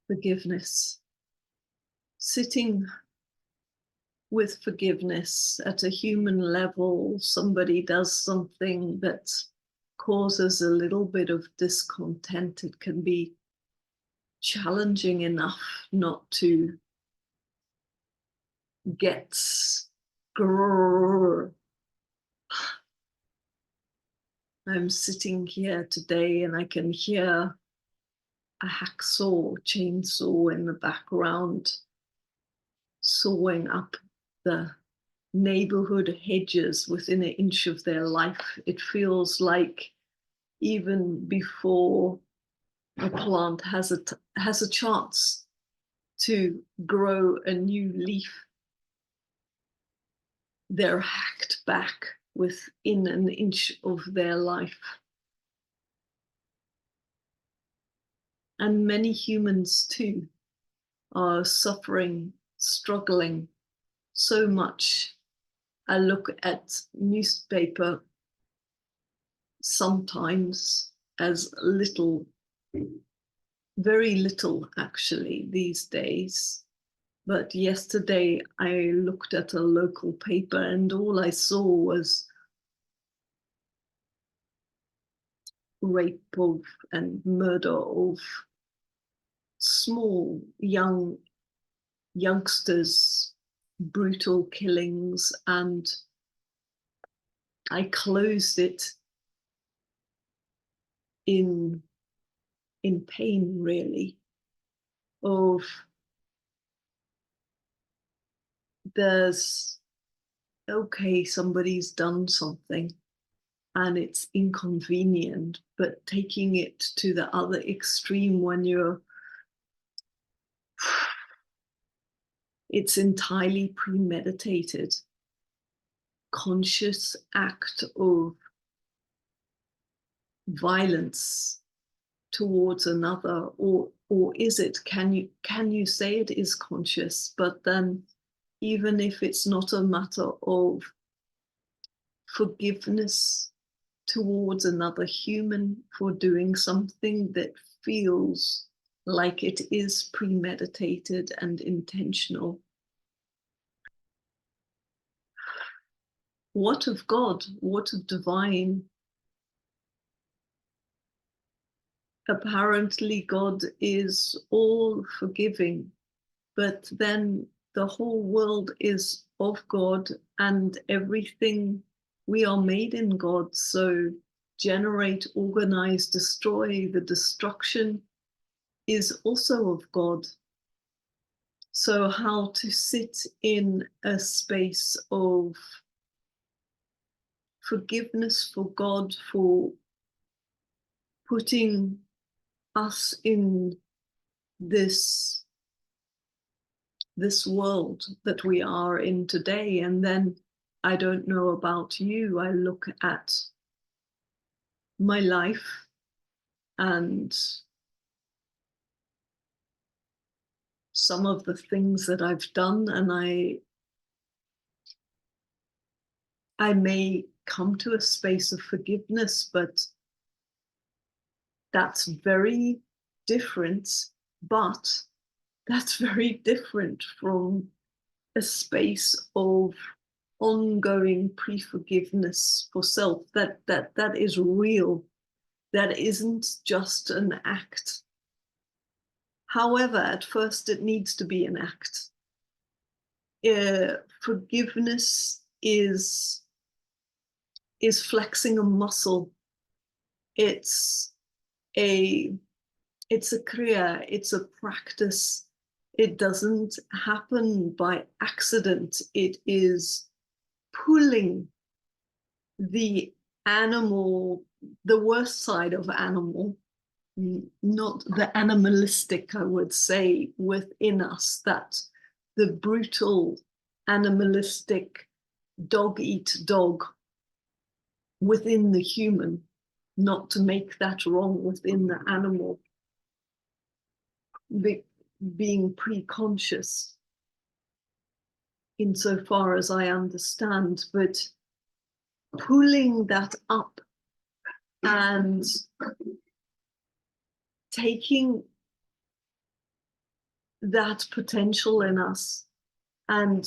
Forgiveness. Sitting with forgiveness at a human level, somebody does something that causes a little bit of discontent. It can be challenging enough not to get grrr. I'm sitting here today and I can hear a hacksaw, chainsaw in the background, sawing up the neighborhood hedges within an inch of their life. It feels like even before a plant has a chance to grow a new leaf, they're hacked back within an inch of their life. And many humans too are suffering, struggling so much. I look at newspaper sometimes as little, very little actually these days. But yesterday I looked at a local paper and all I saw was rape of and murder of small youngsters, brutal killings, and I closed it in pain, really, of there's, okay, somebody's done something and it's inconvenient, but taking it to the other extreme when it's entirely premeditated, conscious act of violence towards another, or is it, can you say it is conscious? But then even if it's not a matter of forgiveness towards another human for doing something that feels like it is premeditated and intentional, what of God? What of divine? Apparently God is all forgiving, but then the whole world is of God and everything, we are made in God. So generate, organize, destroy, the destruction is also of God. So how to sit in a space of forgiveness for God for putting us in this world that we are in today. And then I don't know about you, I look at my life and some of the things that I've done, and I may come to a space of forgiveness, but that's very different. But that's very different from a space of ongoing pre-forgiveness for self. That is real. That isn't just an act. However, at first it needs to be an act. Forgiveness is flexing a muscle. It's a kriya, it's a practice. It doesn't happen by accident. It is pulling the animal, the worst side of animal, not the animalistic, I would say, within us, that the brutal, animalistic, dog eat dog within the human, not to make that wrong within the animal, being pre-conscious insofar as I understand, but pulling that up and taking that potential in us, and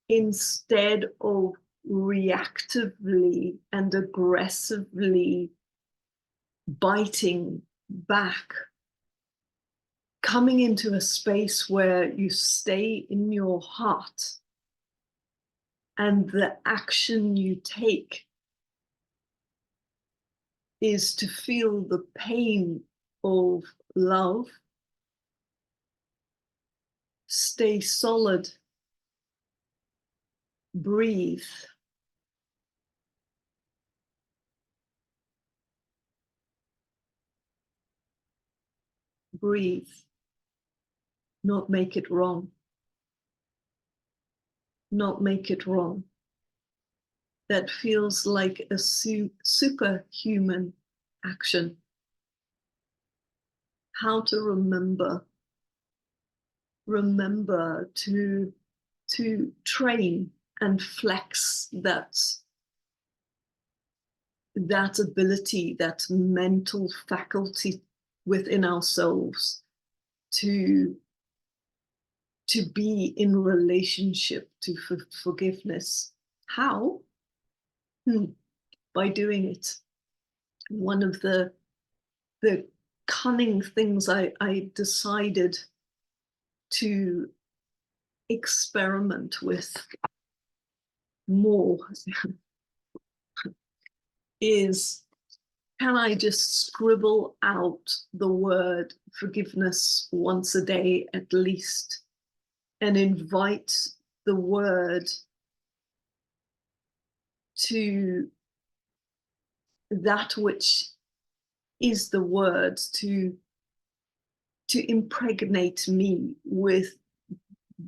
instead of reactively and aggressively biting back, coming into a space where you stay in your heart, and the action you take is to feel the pain of love, stay solid, breathe, breathe, not make it wrong, not make it wrong. That feels like a superhuman action. How to remember to train and flex that ability, that mental faculty within ourselves to be in relationship to forgiveness. How? By doing it. One of the cunning things I decided to experiment with more is, can I just scribble out the word forgiveness once a day at least, and invite the word to that which is the word to impregnate me with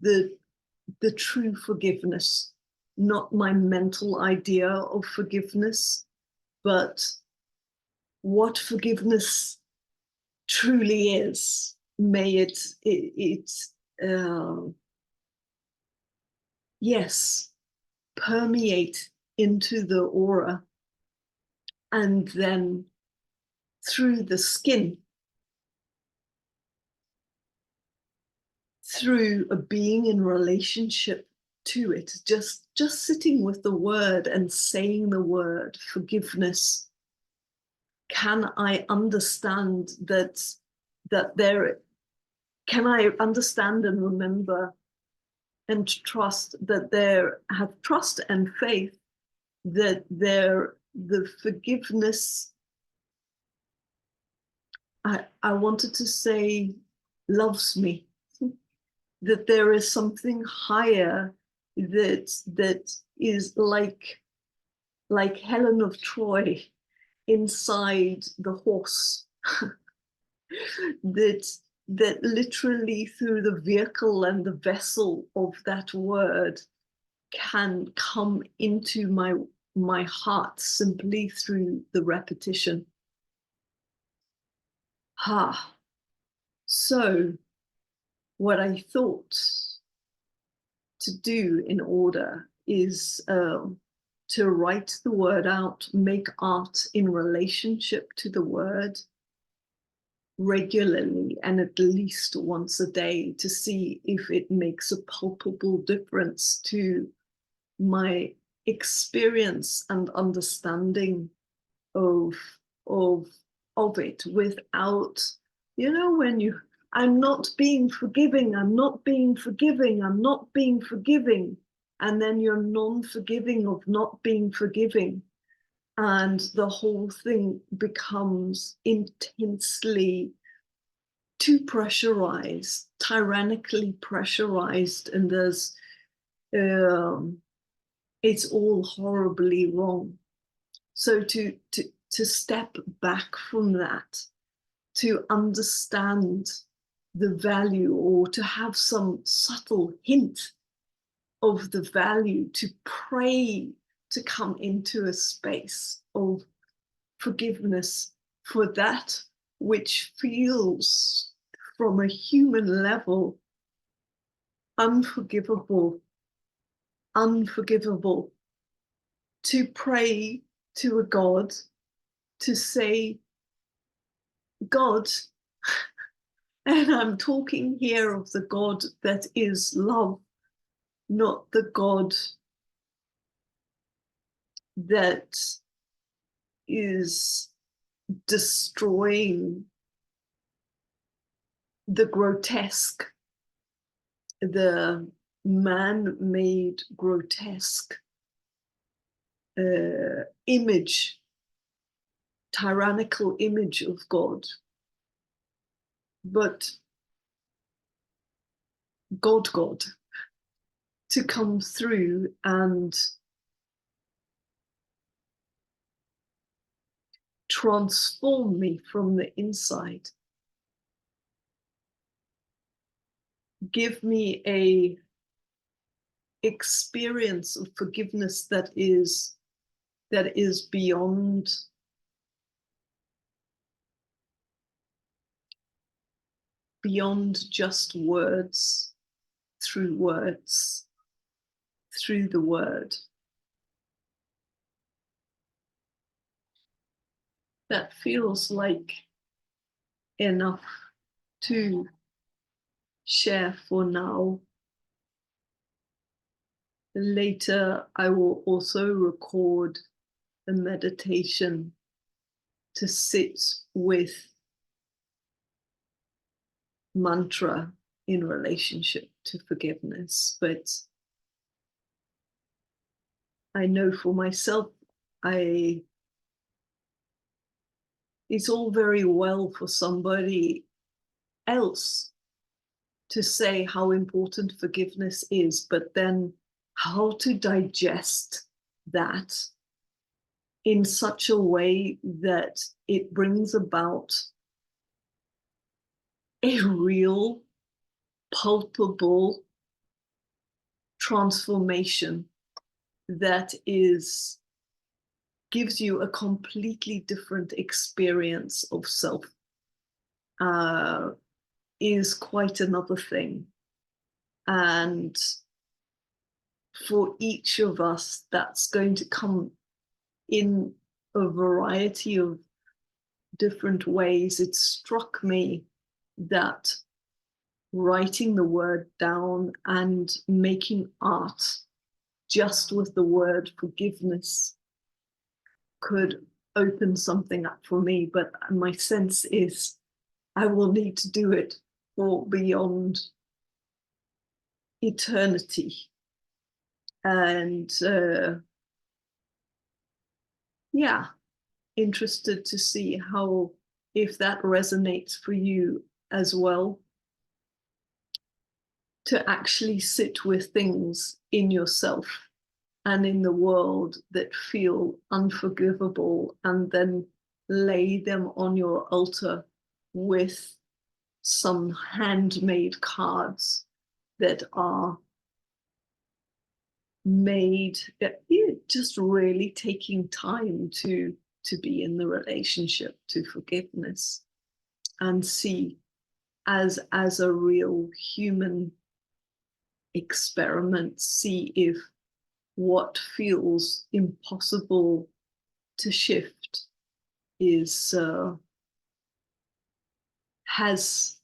the true forgiveness, not my mental idea of forgiveness, but what forgiveness truly is. May it yes, permeate into the aura, and then through the skin, through a being in relationship to it, just sitting with the word and saying the word forgiveness. Can I understand that there, can I understand and remember and trust that there, have trust and faith that there, the forgiveness, I wanted to say loves me, that there is something higher that is like Helen of Troy inside the horse, that literally through the vehicle and the vessel of that word can come into my heart simply through the repetition. So what I thought to do in order is to write the word out, make art in relationship to the word regularly and at least once a day, to see if it makes a palpable difference to my experience and understanding of it, without, when I'm not being forgiving, I'm not being forgiving, I'm not being forgiving, and then you're non-forgiving of not being forgiving, and the whole thing becomes intensely too pressurized, tyrannically pressurized, and there's it's all horribly wrong. So to step back from that, to understand the value, or to have some subtle hint of the value, to pray to come into a space of forgiveness for that which feels from a human level unforgivable, to pray to a God, to say, God, And I'm talking here of the God that is love, not the God that is destroying the grotesque, the man-made grotesque image, tyrannical image of God, but God, to come through and transform me from the inside. Give me a experience of forgiveness that is beyond just words, through the word. That feels like enough to share for now. Later, I will also record a meditation to sit with mantra in relationship to forgiveness. But I know for myself, it's all very well for somebody else to say how important forgiveness is, but then how to digest that in such a way that it brings about a real, palpable transformation that gives you a completely different experience of self, is quite another thing. And for each of us, that's going to come in a variety of different ways. It struck me that writing the word down and making art just with the word forgiveness could open something up for me. But my sense is I will need to do it for beyond eternity. And yeah, interested to see how, if that resonates for you as well, to actually sit with things in yourself and in the world that feel unforgivable, and then lay them on your altar with some handmade cards that are made, just really taking time to be in the relationship to forgiveness, and see as a real human experiment, see if what feels impossible to shift is has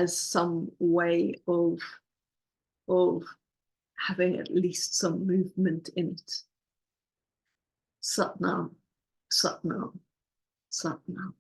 some way of having at least some movement in it. Sat Nam, Sat Nam, Sat Nam.